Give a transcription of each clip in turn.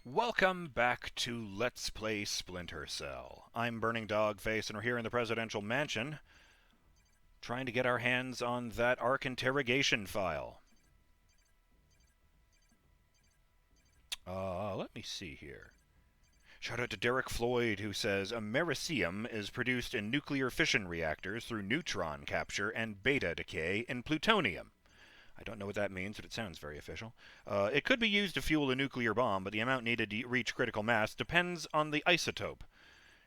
Welcome back to Let's Play Splinter Cell. I'm BurningDogFace, and we're here in the presidential mansion, trying to get our hands on that ARC interrogation file. Let me see here. Shout out to Derek Floyd, who says, Americium is produced in nuclear fission reactors through neutron capture and beta decay in plutonium. I don't know what that means, but it sounds very official. It could be used to fuel a nuclear bomb, but the amount needed to reach critical mass depends on the isotope.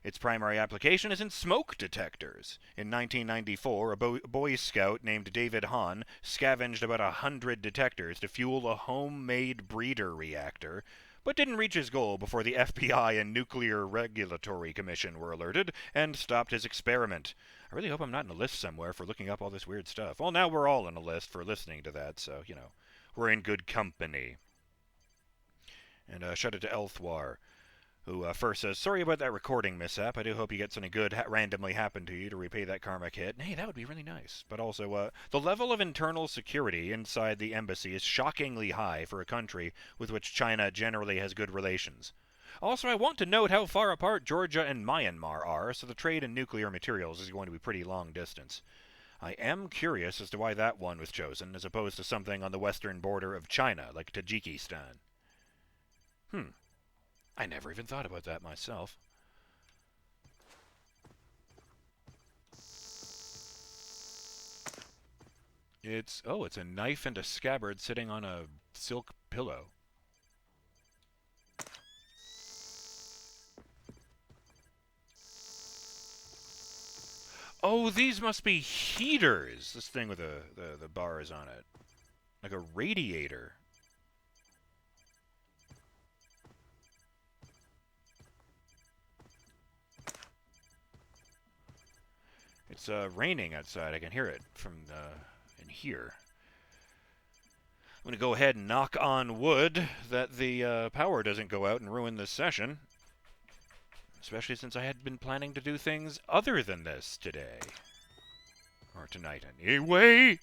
Its primary application is in smoke detectors. In 1994, a Boy Scout named David Hahn scavenged about 100 detectors to fuel a homemade breeder reactor, but didn't reach his goal before the FBI and Nuclear Regulatory Commission were alerted and stopped his experiment. I really hope I'm not in a list somewhere for looking up all this weird stuff. Well, now we're all in a list for listening to that, so, we're in good company. And shout out to Elthwar, who first says, sorry about that recording mishap. I do hope you get something good randomly happen to you to repay that karmic hit. And hey, that would be really nice. But also, the level of internal security inside the embassy is shockingly high for a country with which China generally has good relations. Also, I want to note how far apart Georgia and Myanmar are, so the trade in nuclear materials is going to be pretty long distance. I am curious as to why that one was chosen, as opposed to something on the western border of China, like Tajikistan. I never even thought about that myself. It's a knife and a scabbard sitting on a silk pillow. Oh, these must be heaters. This thing with the bars on it. Like a radiator. It's raining outside. I can hear it from in here. I'm going to go ahead and knock on wood that the power doesn't go out and ruin this session. Especially since I had been planning to do things other than this today. Or tonight, anyway.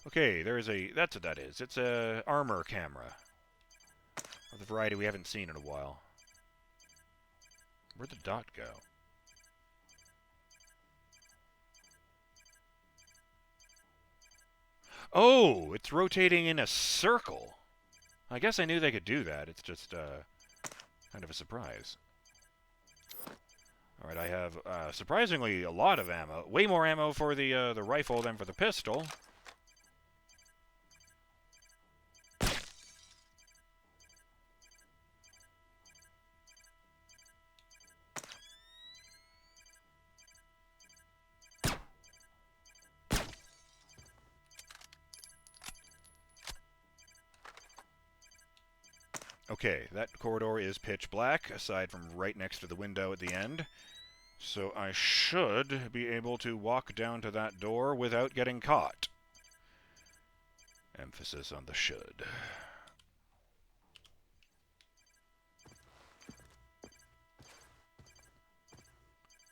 Okay, that's what that is. It's a armor camera. Of the variety we haven't seen in a while. Where'd the dot go? Oh, it's rotating in a circle. I guess I knew they could do that. It's just kind of a surprise. Alright, I have surprisingly a lot of ammo. Way more ammo for the rifle than for the pistol. Okay, that corridor is pitch black, aside from right next to the window at the end. So I should be able to walk down to that door without getting caught. Emphasis on the should.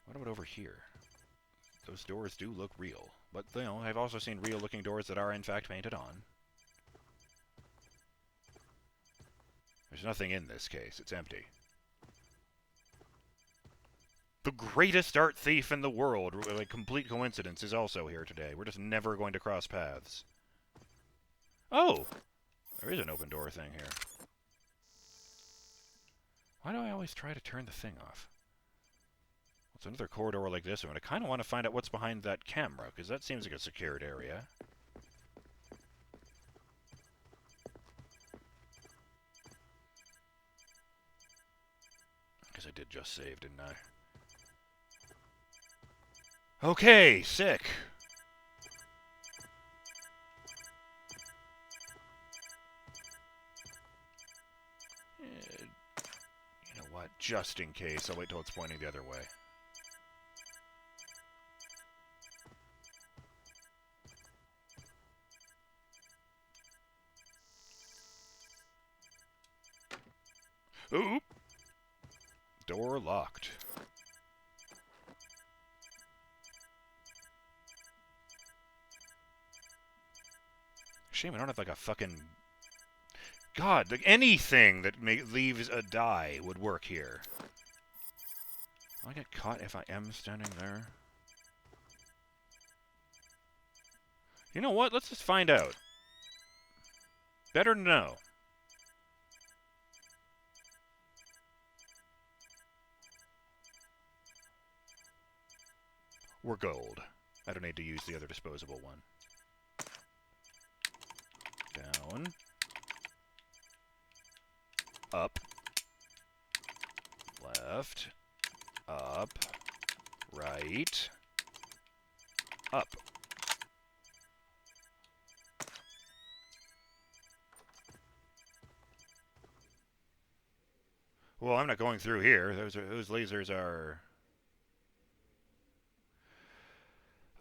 What about over here? Those doors do look real. But, I've also seen real-looking doors that are, in fact, painted on. There's nothing in this case. It's empty. The greatest art thief in the world, like complete coincidence, is also here today. We're just never going to cross paths. Oh! There is an open door thing here. Why do I always try to turn the thing off? It's another corridor like this one. I kind of want to find out what's behind that camera, because that seems like a secured area. Because I did just save, didn't I? Okay, sick. You know what? Just in case, I'll wait till it's pointing the other way. Oop! Door locked. Shame I don't have like a fucking God, like anything that leaves a die would work here. Will I get caught if I am standing there? You know what? Let's just find out. Better to know. We're gold. I don't need to use the other disposable one. Down. Up. Left. Up. Right. Up. Well, I'm not going through here. Those lasers are...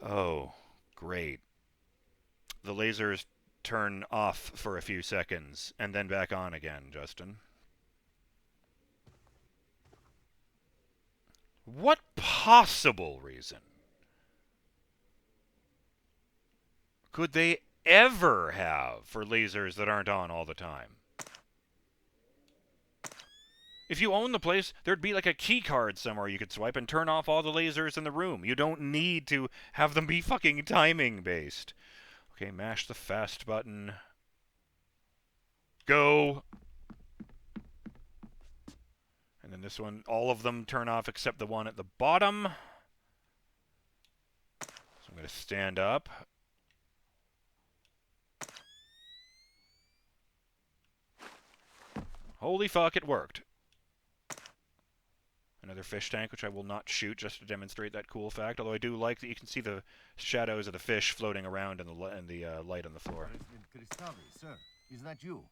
Oh, great. The lasers turn off for a few seconds, and then back on again, Justin. What possible reason could they ever have for lasers that aren't on all the time? If you own the place, there'd be like a key card somewhere you could swipe and turn off all the lasers in the room. You don't need to have them be fucking timing based. Okay, mash the fast button. Go. And then this one, all of them turn off except the one at the bottom. So I'm going to stand up. Holy fuck, it worked. Another fish tank, which I will not shoot just to demonstrate that cool fact, although I do like that you can see the shadows of the fish floating around in the light on the floor. President Cristavi, sir, is that you?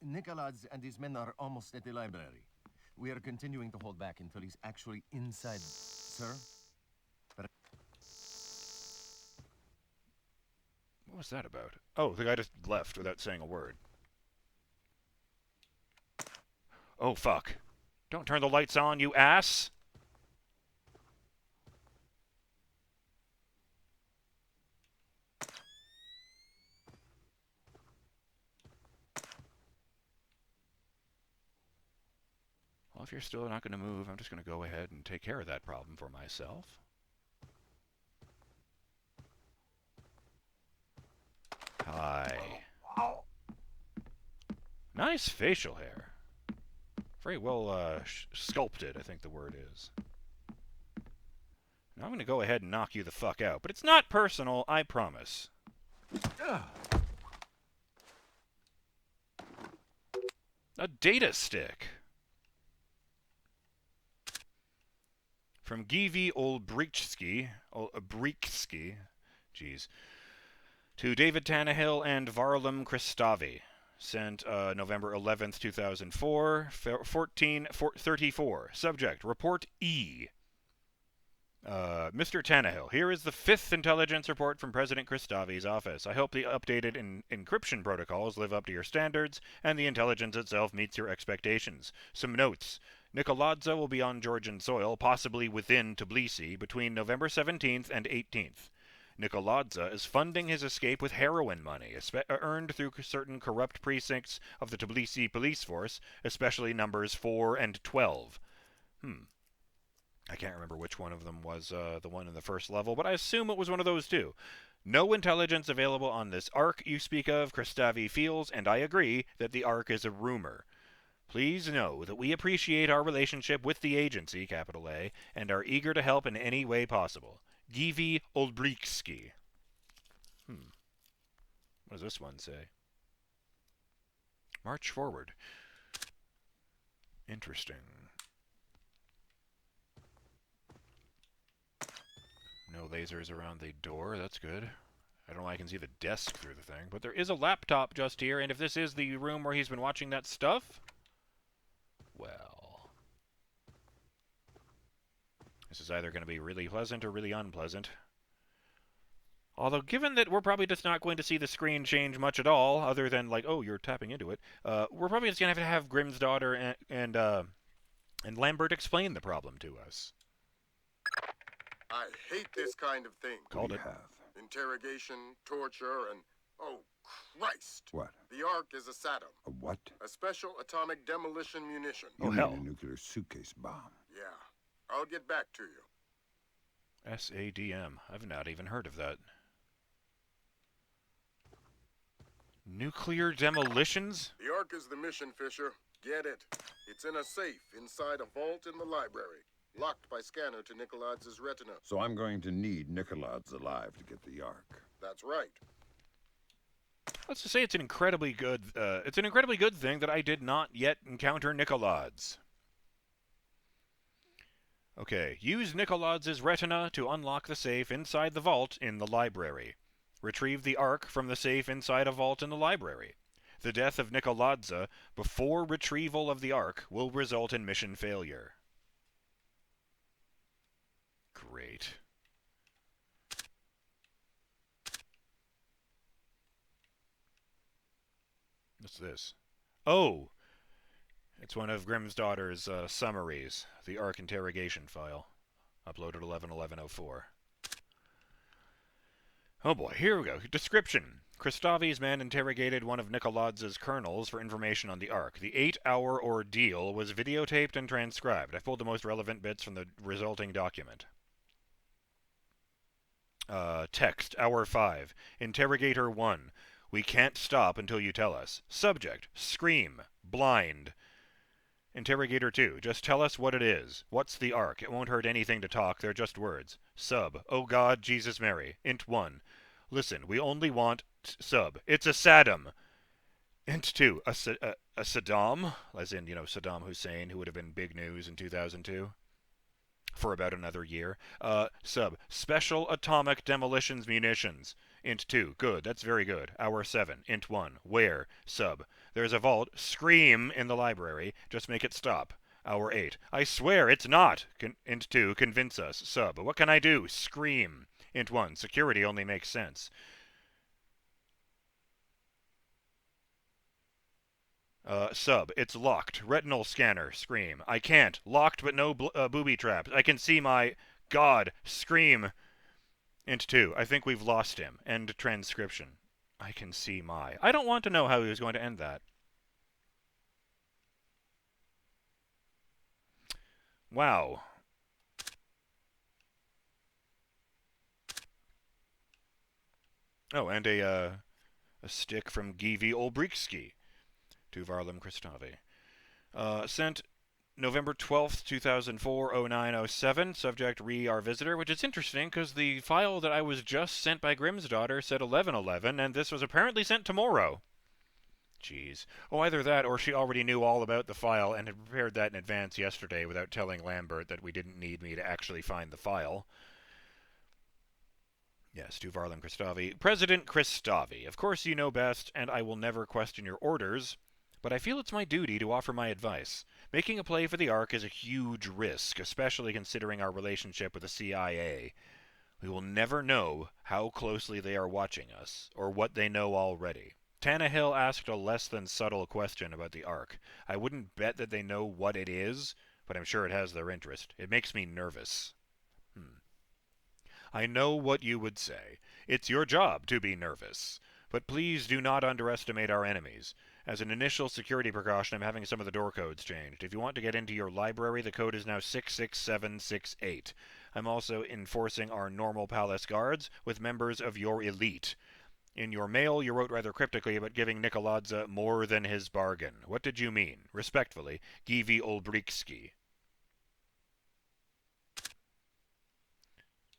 Nicolaz and his men are almost at the library. We are continuing to hold back until he's actually inside, sir. But what was that about? Oh, the guy just left without saying a word. Oh, fuck. Don't turn the lights on, you ass! Well, if you're still not going to move, I'm just going to go ahead and take care of that problem for myself. Hi. Nice facial hair. Very well sculpted, I think the word is. Now I'm going to go ahead and knock you the fuck out. But it's not personal, I promise. A data stick. From Givi Olbrichski, jeez, to David Tannehill and Varlam Kristavi. Sent November 11th, 2004, 1434. Subject, Report E. Mr. Tannehill, here is the 5th intelligence report from President Kristavi's office. I hope the updated encryption protocols live up to your standards, and the intelligence itself meets your expectations. Some notes. Nicolazza will be on Georgian soil, possibly within Tbilisi, between November 17th and 18th. Nicolazza is funding his escape with heroin money, earned through certain corrupt precincts of the Tbilisi police force, especially numbers 4 and 12. I can't remember which one of them was the one in the first level, but I assume it was one of those two. No intelligence available on this Ark you speak of, Kristavi feels, and I agree, that the Ark is a rumor. Please know that we appreciate our relationship with the agency, capital A, and are eager to help in any way possible. Givi Olbrichski. What does this one say? March forward. Interesting. No lasers around the door, that's good. I don't know why I can see the desk through the thing, but there is a laptop just here, and if this is the room where he's been watching that stuff, well, this is either going to be really pleasant or really unpleasant. Although, given that we're probably just not going to see the screen change much at all, other than, like, oh, you're tapping into it, we're probably just going to have Grimm's daughter and Lambert explain the problem to us. I hate this kind of thing. Called it. Interrogation, torture, and Oh, Christ. What? The Ark is a SATM. A what? A special atomic demolition munition. You Oh, mean hell. a nuclear suitcase bomb? Yeah. I'll get back to you. SADM. I've not even heard of that. Nuclear demolitions? The Ark is the mission, Fisher. Get it. It's in a safe inside a vault in the library. Locked by scanner to Nikolai's retina. So I'm going to need Nikolai's alive to get the Ark. That's right. Let's just say it's an incredibly good thing that I did not yet encounter Nikolai's. Okay, use Nikolai's retina to unlock the safe inside the vault in the library. Retrieve the Ark from the safe inside a vault in the library. The death of Nikoladze before retrieval of the Ark will result in mission failure. Great. What's this? Oh! It's one of Grimm's daughter's summaries, the Ark interrogation file. Uploaded 11/11/04. Oh boy, here we go. Description. Kristavi's men interrogated one of Nikoladze's colonels for information on the Ark. The 8-hour ordeal was videotaped and transcribed. I've pulled the most relevant bits from the resulting document. Text, Hour 5. Interrogator 1. We can't stop until you tell us. Subject, scream, blind. Interrogator 2. Just tell us what it is. What's the Ark? It won't hurt anything to talk, they're just words. Sub, oh God, Jesus Mary. Int 1. Listen, we only want... Sub, it's a Saddam. Int 2. A Saddam? As in, Saddam Hussein, who would have been big news in 2002. For about another year. Sub, special atomic demolitions munitions. Int 2, good, that's very good. Hour 7, Int 1, where? Sub, there's a vault, scream, in the library, just make it stop. Hour 8, I swear it's not. Int 2, convince us. Sub, what can I do? Scream. Int 1, security only makes sense. Sub, it's locked. Retinal scanner. Scream. I can't. Locked but no booby traps. I can see my... God. Scream. Int 2. I think we've lost him. End transcription. I can see my... I don't want to know how he was going to end that. Wow. Oh, and a stick from Givi Olbrikski to Varlam Kristavi. Sent November 12th, 2004, 0907. Subject, our visitor, which is interesting because the file that I was just sent by Grimm's daughter said 1111, and this was apparently sent tomorrow. Jeez. Oh, either that or she already knew all about the file and had prepared that in advance yesterday without telling Lambert that we didn't need me to actually find the file. Yes, to Varlam Kristavi. President Kristavi, of course you know best, and I will never question your orders, but I feel it's my duty to offer my advice. Making a play for the Ark is a huge risk, especially considering our relationship with the CIA. We will never know how closely they are watching us, or what they know already. Tannehill asked a less than subtle question about the Ark. I wouldn't bet that they know what it is, but I'm sure it has their interest. It makes me nervous. I know what you would say. It's your job to be nervous. But please do not underestimate our enemies. As an initial security precaution, I'm having some of the door codes changed. If you want to get into your library, the code is now 66768. I'm also enforcing our normal palace guards with members of your elite. In your mail, you wrote rather cryptically about giving Nikoladze more than his bargain. What did you mean? Respectfully, Givi Olbrikski.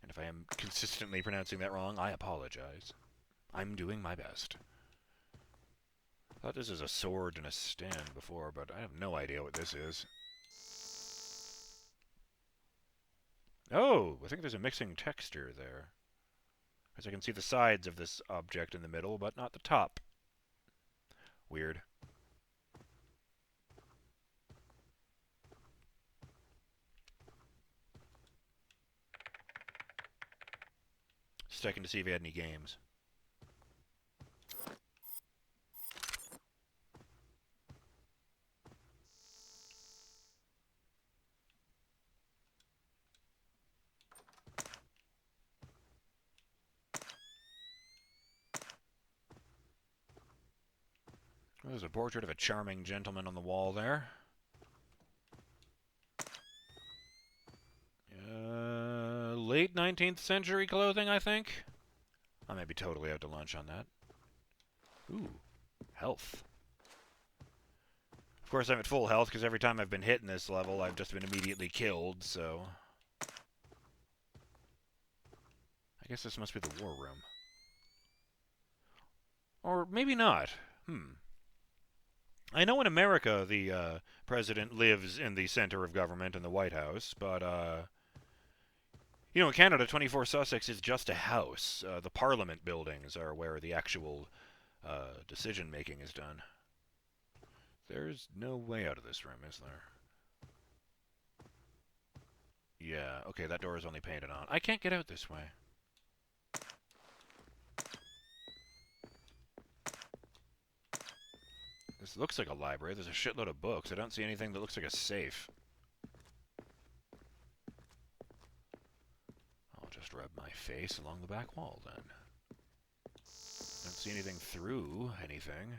And if I am consistently pronouncing that wrong, I apologize. I'm doing my best. I thought this was a sword and a stand before, but I have no idea what this is. Oh, I think there's a mixing texture there. As I can see the sides of this object in the middle, but not the top. Weird. Just checking to see if he had any games. There's a portrait of a charming gentleman on the wall there. Late 19th century clothing, I think. I may be totally out to lunch on that. Ooh, health. Of course, I'm at full health because every time I've been hit in this level, I've just been immediately killed, so... I guess this must be the war room. Or maybe not. I know in America the president lives in the center of government in the White House, but you know, in Canada, 24 Sussex is just a house. The Parliament buildings are where the actual decision-making is done. There's no way out of this room, is there? Yeah, okay, that door is only painted on. I can't get out this way. This looks like a library. There's a shitload of books. I don't see anything that looks like a safe. I'll just rub my face along the back wall, then. Don't see anything through anything.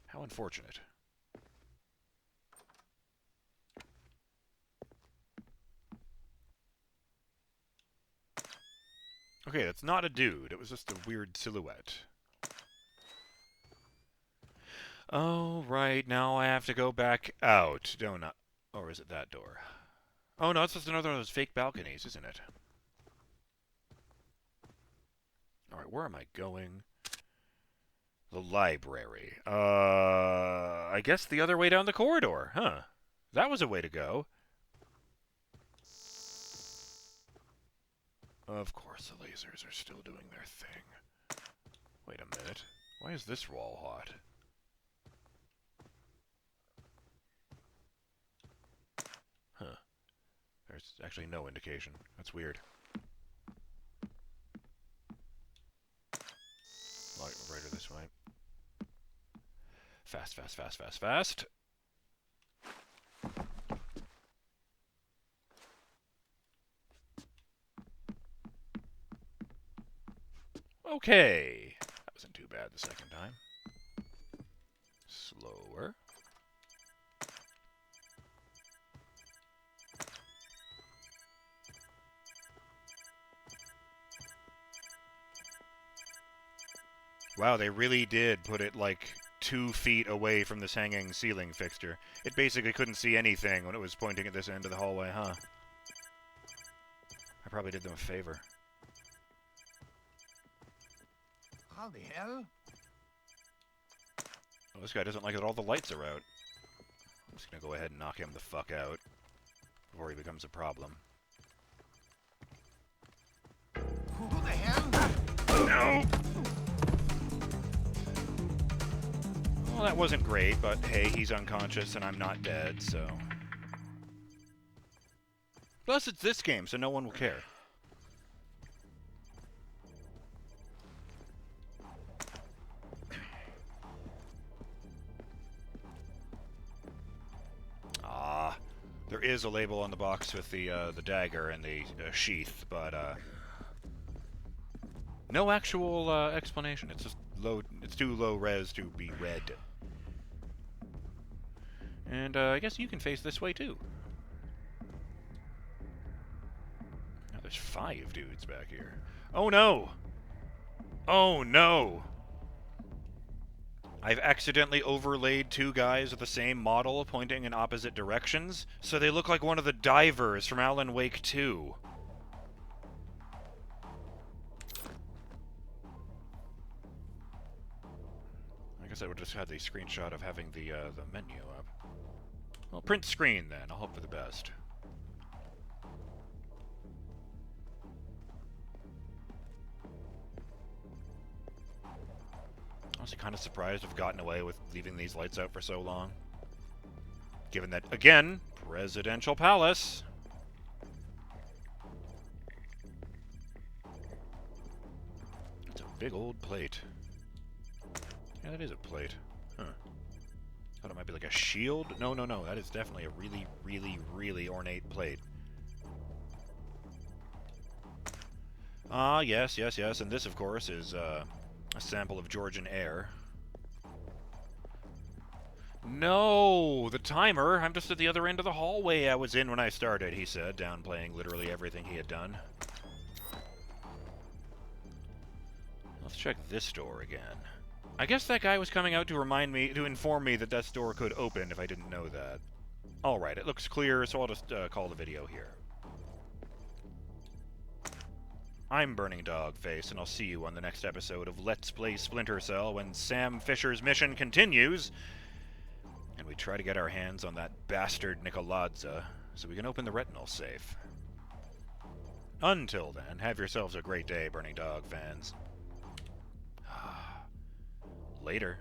How unfortunate. Okay, that's not a dude. It was just a weird silhouette. Oh, right. Now I have to go back out, don't I? Or is it that door? Oh, no, it's just another of those fake balconies, isn't it? Alright, where am I going? The library. I guess the other way down the corridor, huh? That was a way to go. Of course the lasers are still doing their thing. Wait a minute. Why is this wall hot? Huh. There's actually no indication. That's weird. Light brighter this way. Fast, fast, fast, fast, fast. Okay. That wasn't too bad the second time. Slower. Wow, they really did put it like 2 feet away from this hanging ceiling fixture. It basically couldn't see anything when it was pointing at this end of the hallway, huh? I probably did them a favor. How the hell? Oh, this guy doesn't like that all the lights are out. I'm just gonna go ahead and knock him the fuck out before he becomes a problem. Who the hell? No! Well, that wasn't great, but hey, he's unconscious and I'm not dead, so... Plus, it's this game, so no one will care. Ah, there is a label on the box with the dagger and the sheath, but no actual explanation. It's just low. It's too low res to be read. And I guess you can face this way too. Now there's 5 dudes back here. Oh no! Oh no! I've accidentally overlaid 2 guys with the same model pointing in opposite directions, so they look like one of the divers from Alan Wake 2. I guess I would just had the screenshot of having the menu up. Well, print screen then. I'll hope for the best. I was kind of surprised I've gotten away with leaving these lights out for so long. Given that, again, presidential palace. It's a big old plate. Yeah, that is a plate. Huh. Thought it might be like a shield. No, no, no. That is definitely a really, really, really ornate plate. Ah, yes, yes, yes. And this, of course, is a sample of Georgian air. No! The timer! I'm just at the other end of the hallway I was in when I started, he said, downplaying literally everything he had done. Let's check this door again. I guess that guy was coming out to inform me that that door could open if I didn't know that. Alright, it looks clear, so I'll just call the video here. I'm BurningDogFace, and I'll see you on the next episode of Let's Play Splinter Cell when Sam Fisher's mission continues, and we try to get our hands on that bastard Nikoladze so we can open the retinal safe. Until then, have yourselves a great day, Burning Dog fans. Later.